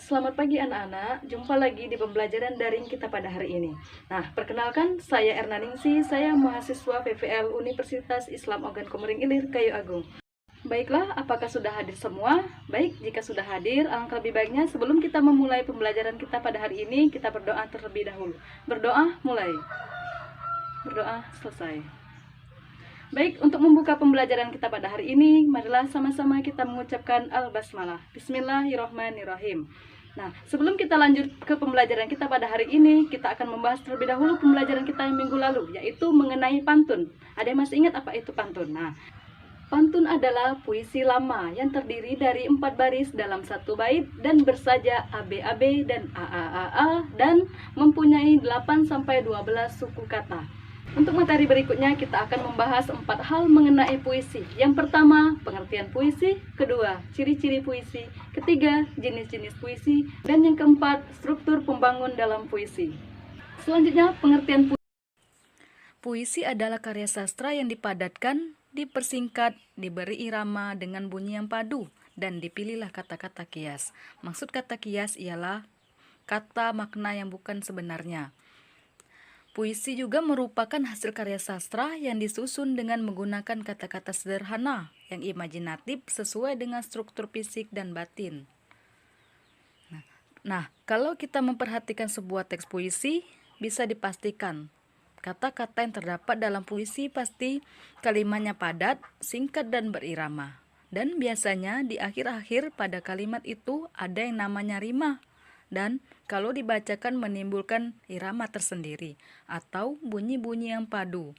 Selamat pagi anak-anak, jumpa lagi di pembelajaran daring kita pada hari ini. Nah, perkenalkan, saya Erna Ningsi, saya mahasiswa PVL Universitas Islam Ogan Komering Ilir, Kayu Agung. Baiklah, apakah sudah hadir semua? Baik, jika sudah hadir, alangkah lebih baiknya sebelum kita memulai pembelajaran kita pada hari ini, kita berdoa terlebih dahulu. Berdoa, mulai. Berdoa, selesai. Baik, untuk membuka pembelajaran kita pada hari ini, marilah sama-sama kita mengucapkan Al-Basmalah. Bismillahirrahmanirrahim. Nah, sebelum kita lanjut ke pembelajaran kita pada hari ini, kita akan membahas terlebih dahulu pembelajaran kita yang minggu lalu, yaitu mengenai pantun. Ada yang masih ingat apa itu pantun? Nah, pantun adalah puisi lama yang terdiri dari 4 baris dalam satu bait dan bersaja AB-AB dan AAAA dan mempunyai 8-12 suku kata. Untuk materi berikutnya kita akan membahas 4 hal mengenai puisi. Yang pertama, pengertian puisi. Kedua, ciri-ciri puisi. Ketiga, jenis-jenis puisi. Dan yang keempat, struktur pembangun dalam puisi. Selanjutnya, pengertian puisi. Puisi adalah karya sastra yang dipadatkan, dipersingkat, diberi irama dengan bunyi yang padu, dan dipilihlah kata-kata kias. Maksud kata kias ialah kata makna yang bukan sebenarnya. Puisi juga merupakan hasil karya sastra yang disusun dengan menggunakan kata-kata sederhana yang imajinatif sesuai dengan struktur fisik dan batin. Nah, kalau kita memperhatikan sebuah teks puisi, bisa dipastikan kata-kata yang terdapat dalam puisi pasti kalimatnya padat, singkat, dan berirama. Dan biasanya di akhir-akhir pada kalimat itu ada yang namanya rima. Dan kalau dibacakan menimbulkan irama tersendiri atau bunyi-bunyi yang padu.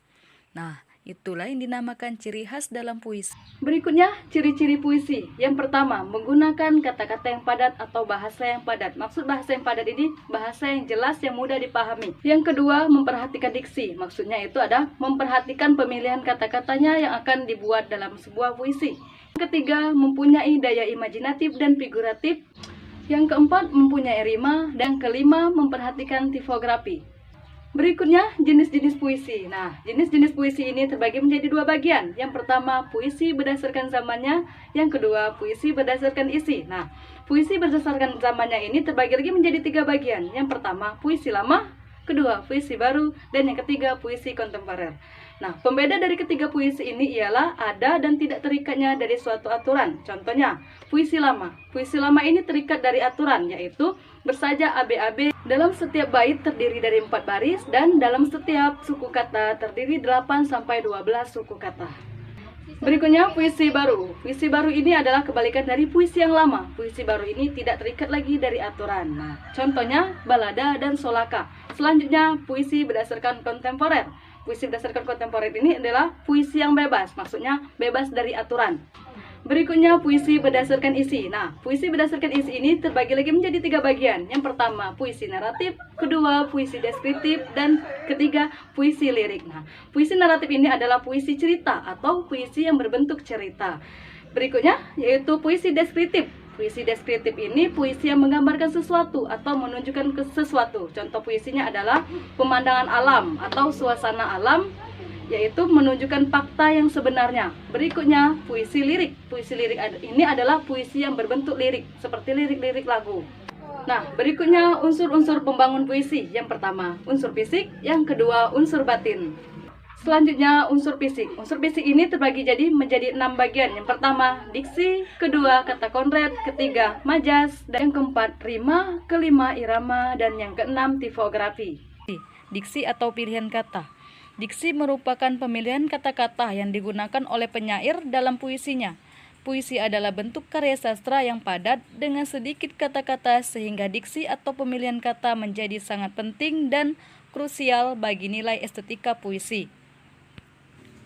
Nah, itulah yang dinamakan ciri khas dalam puisi. Berikutnya, ciri-ciri puisi. Yang pertama, menggunakan kata-kata yang padat atau bahasa yang padat. Maksud bahasa yang padat ini, bahasa yang jelas yang mudah dipahami. Yang kedua, memperhatikan diksi. Maksudnya itu ada memperhatikan pemilihan kata-katanya yang akan dibuat dalam sebuah puisi. Yang ketiga, mempunyai daya imajinatif dan figuratif. Yang keempat, mempunyai rima. Dan kelima, memperhatikan tipografi. Berikutnya, jenis-jenis puisi. Nah, jenis-jenis puisi ini terbagi menjadi 2 bagian. Yang pertama, puisi berdasarkan zamannya. Yang kedua, puisi berdasarkan isi. Nah, puisi berdasarkan zamannya ini terbagi lagi menjadi 3 bagian. Yang pertama, puisi lama. Kedua, puisi baru. Dan yang ketiga, puisi kontemporer. Nah, pembeda dari ketiga puisi ini ialah ada dan tidak terikatnya dari suatu aturan. Contohnya, puisi lama. Puisi lama ini terikat dari aturan, yaitu bersaja AB-AB. Dalam setiap bait terdiri dari 4 baris dan dalam setiap suku kata terdiri 8-12 suku kata. Berikutnya, puisi baru. Puisi baru ini adalah kebalikan dari puisi yang lama. Puisi baru ini tidak terikat lagi dari aturan. Nah, contohnya, balada dan solaka. Selanjutnya, puisi berdasarkan kontemporer. Puisi berdasarkan kontemporer ini adalah puisi yang bebas, maksudnya bebas dari aturan. Berikutnya, puisi berdasarkan isi. Nah, puisi berdasarkan isi ini terbagi lagi menjadi 3 bagian. Yang pertama, puisi naratif. Kedua, puisi deskriptif. Dan ketiga, puisi lirik. Nah, puisi naratif ini adalah puisi cerita atau puisi yang berbentuk cerita. Berikutnya, yaitu puisi deskriptif. Puisi deskriptif ini puisi yang menggambarkan sesuatu atau menunjukkan ke sesuatu. Contoh puisinya adalah pemandangan alam atau suasana alam, yaitu menunjukkan fakta yang sebenarnya. Berikutnya, puisi lirik. Puisi lirik ini adalah puisi yang berbentuk lirik, seperti lirik-lirik lagu. Nah, berikutnya unsur-unsur pembangun puisi. Yang pertama, unsur fisik. Yang kedua, unsur batin. Selanjutnya, unsur fisik. Unsur fisik ini terbagi menjadi 6 bagian. Yang pertama, diksi. Kedua, kata konkret. Ketiga, majas. Dan yang keempat, rima. Kelima, irama. Dan yang keenam, tipografi. Diksi atau pilihan kata. Diksi merupakan pemilihan kata-kata yang digunakan oleh penyair dalam puisinya. Puisi adalah bentuk karya sastra yang padat dengan sedikit kata-kata sehingga diksi atau pemilihan kata menjadi sangat penting dan krusial bagi nilai estetika puisi.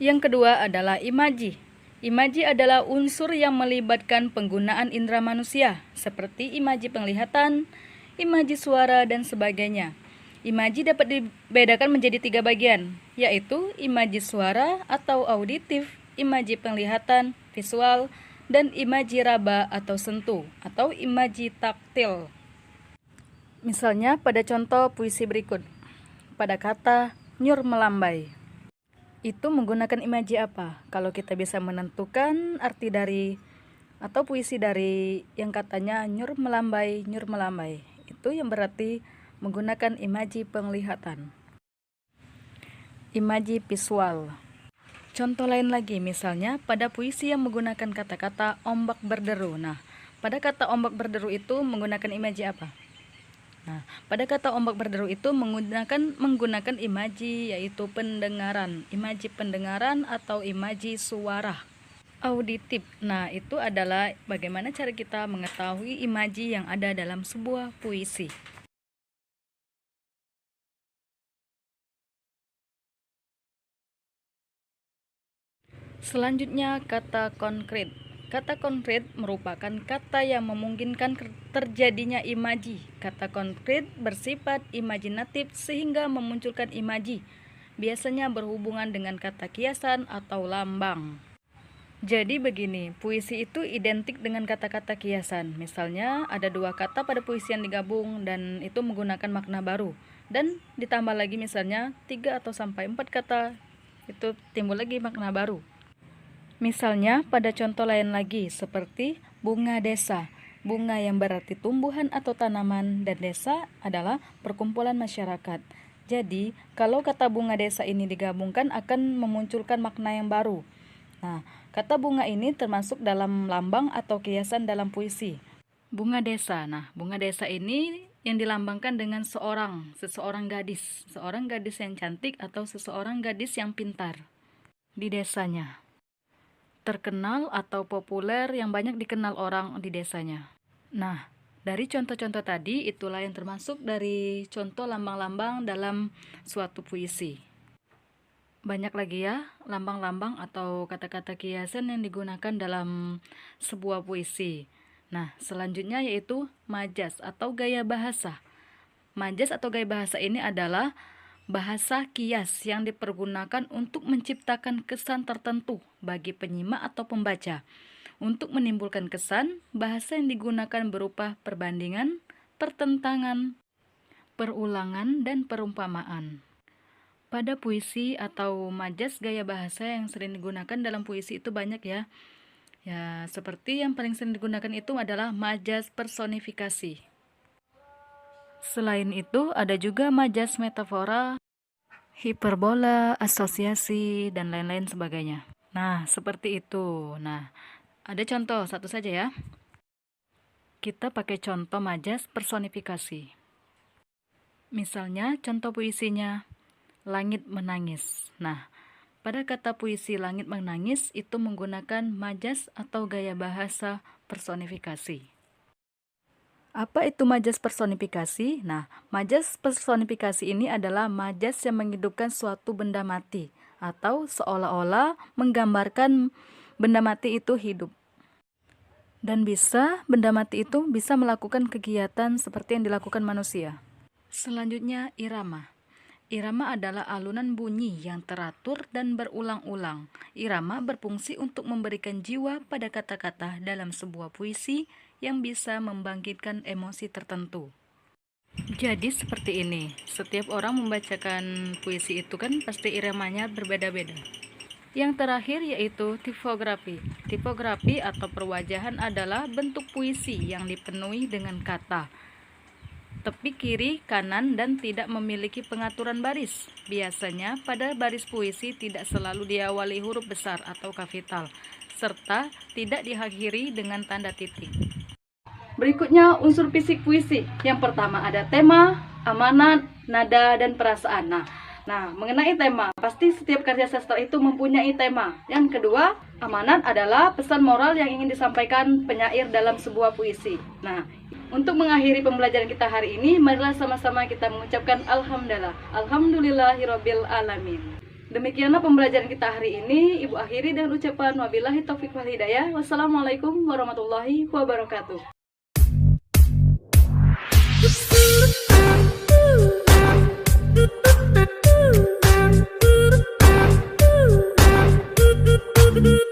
Yang kedua adalah imaji. Imaji adalah unsur yang melibatkan penggunaan indera manusia, seperti imaji penglihatan, imaji suara, dan sebagainya. Imaji dapat dibedakan menjadi 3 bagian, yaitu imaji suara atau auditif, imaji penglihatan, visual, dan imaji raba atau sentuh, atau imaji taktil. Misalnya pada contoh puisi berikut, pada kata nyur melambai. Itu menggunakan imaji apa? Kalau kita bisa menentukan arti dari atau puisi dari yang katanya nyur melambai, itu yang berarti menggunakan imaji penglihatan, imaji visual. Contoh lain lagi, misalnya pada puisi yang menggunakan kata-kata ombak berderu. Nah, pada kata ombak berderu itu menggunakan imaji apa? Nah, pada kata ombak berderu itu menggunakan imaji, yaitu pendengaran, imaji pendengaran atau imaji suara auditif. Nah, itu adalah bagaimana cara kita mengetahui imaji yang ada dalam sebuah puisi. Selanjutnya, kata konkret. Kata konkret merupakan kata yang memungkinkan terjadinya imaji. Kata konkret bersifat imajinatif sehingga memunculkan imaji, biasanya berhubungan dengan kata kiasan atau lambang. Jadi begini, puisi itu identik dengan kata-kata kiasan. Misalnya ada dua kata pada puisi yang digabung dan itu menggunakan makna baru. Dan ditambah lagi misalnya 3 atau sampai 4 kata, itu timbul lagi makna baru. Misalnya pada contoh lain lagi seperti bunga desa. Bunga yang berarti tumbuhan atau tanaman dan desa adalah perkumpulan masyarakat. Jadi kalau kata bunga desa ini digabungkan akan memunculkan makna yang baru. Nah, kata bunga ini termasuk dalam lambang atau kiasan dalam puisi. Bunga desa. Nah, bunga desa ini yang dilambangkan dengan seseorang gadis yang cantik atau seseorang gadis yang pintar di desanya. Terkenal atau populer yang banyak dikenal orang di desanya. Nah, dari contoh-contoh tadi itulah yang termasuk dari contoh lambang-lambang dalam suatu puisi. Banyak lagi ya lambang-lambang atau kata-kata kiasan yang digunakan dalam sebuah puisi. Nah, selanjutnya yaitu majas atau gaya bahasa. Majas atau gaya bahasa ini adalah bahasa kias yang dipergunakan untuk menciptakan kesan tertentu bagi penyimak atau pembaca. Untuk menimbulkan kesan, bahasa yang digunakan berupa perbandingan, pertentangan, perulangan, dan perumpamaan. Pada puisi atau majas gaya bahasa yang sering digunakan dalam puisi itu banyak ya. Ya, seperti yang paling sering digunakan itu adalah majas personifikasi. Selain itu, ada juga majas metafora, hiperbola, asosiasi, dan lain-lain sebagainya. Nah, seperti itu. Nah, ada contoh satu saja ya. Kita pakai contoh majas personifikasi. Misalnya, contoh puisinya langit menangis. Nah, pada kata puisi langit menangis itu menggunakan majas atau gaya bahasa personifikasi. Apa itu majas personifikasi? Nah, majas personifikasi ini adalah majas yang menghidupkan suatu benda mati atau seolah-olah menggambarkan benda mati itu hidup. Dan benda mati itu bisa melakukan kegiatan seperti yang dilakukan manusia. Selanjutnya, irama. Irama adalah alunan bunyi yang teratur dan berulang-ulang. Irama berfungsi untuk memberikan jiwa pada kata-kata dalam sebuah puisi yang bisa membangkitkan emosi tertentu. Jadi seperti ini, setiap orang membacakan puisi itu kan pasti iramanya berbeda-beda. Yang terakhir yaitu tipografi. Tipografi atau perwajahan adalah bentuk puisi yang dipenuhi dengan kata, tepi kiri, kanan, dan tidak memiliki pengaturan baris. Biasanya pada baris puisi tidak selalu diawali huruf besar atau kapital, serta tidak diakhiri dengan tanda titik. Berikutnya unsur fisik puisi. Yang pertama ada tema, amanat, nada, dan perasaan. Nah, mengenai tema, pasti setiap karya sastra itu mempunyai tema. Yang kedua, amanat adalah pesan moral yang ingin disampaikan penyair dalam sebuah puisi. Nah, untuk mengakhiri pembelajaran kita hari ini, marilah sama-sama kita mengucapkan Alhamdulillahirabbil alamin. Demikianlah pembelajaran kita hari ini. Ibu akhiri dengan ucapan wabillahi taufiq wal hidayah. Wassalamualaikum warahmatullahi wabarakatuh. Thank you.